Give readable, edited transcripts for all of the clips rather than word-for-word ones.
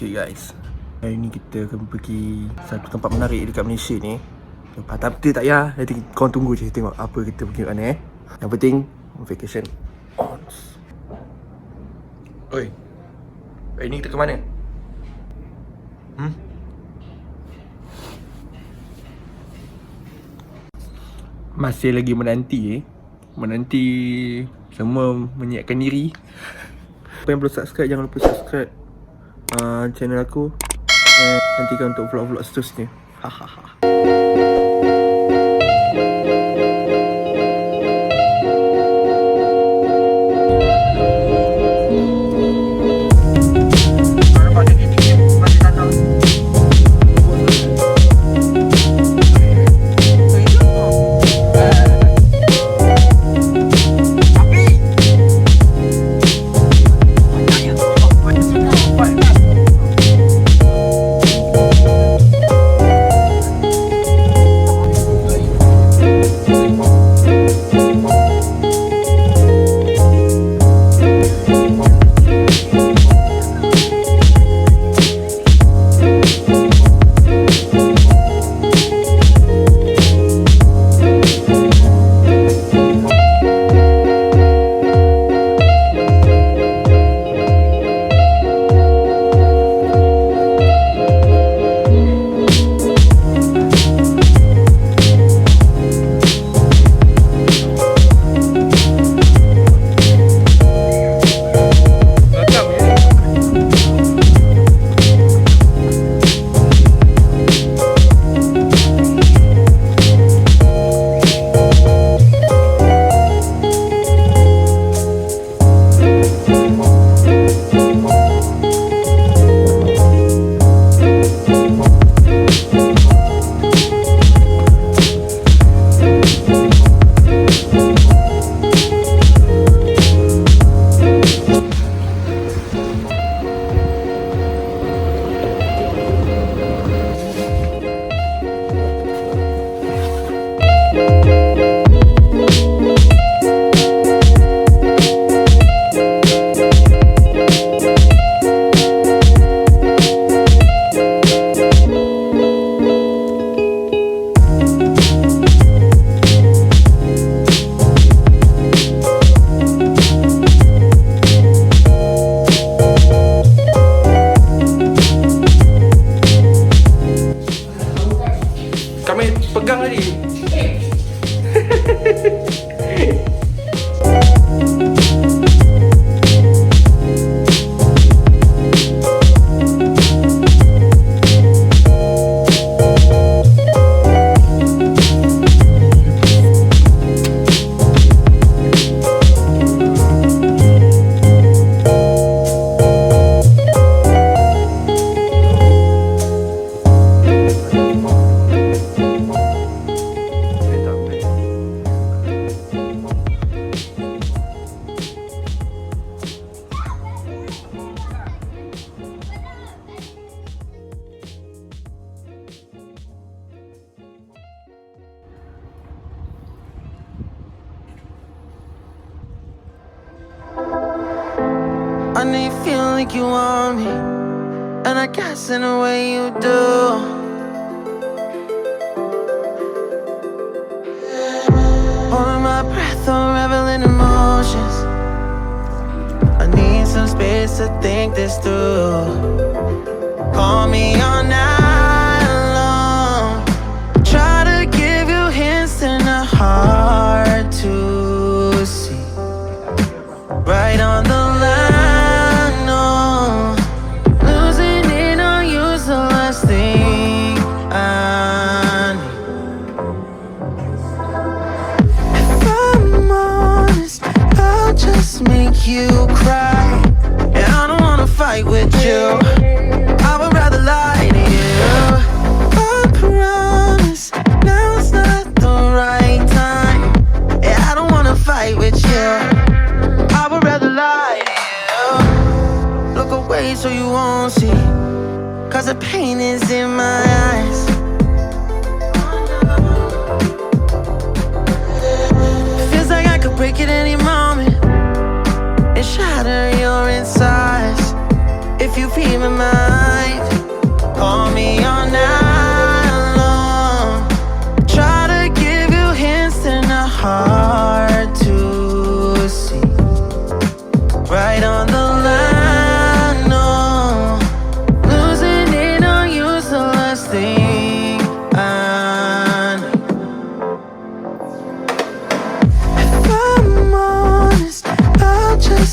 Okay guys, hari ni kita akan pergi satu tempat menarik dekat Malaysia ni. Tak tak ya, nanti korang tunggu je tengok apa kita pergi kat mana. Yang penting vacation on. Oi, hari ni kita ke mana? Masih lagi menanti semua menyiapkan diri. Apa yang belum subscribe, jangan lupa subscribe channel aku. Nantikan untuk vlog-vlog seterusnya. Hahaha. Kami pegang tadi. I know you feel like you want me, and I guess in a way you do. Holding my breath, unraveling emotions. I need some space to think this through. Call me all night long. Try to give you hints and a hard to see. Right on the line. Make you cry, and I don't wanna fight with you. I would rather lie to you. I promise now's not the right time. Yeah, I don't wanna fight with you. I would rather lie to you. Look away so you won't see, 'cause the pain is in my eyes. Feels like I could break it any moment and shatter your insides if you feel my mind.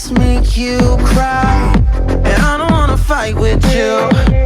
just make you cry. And I don't wanna fight with you.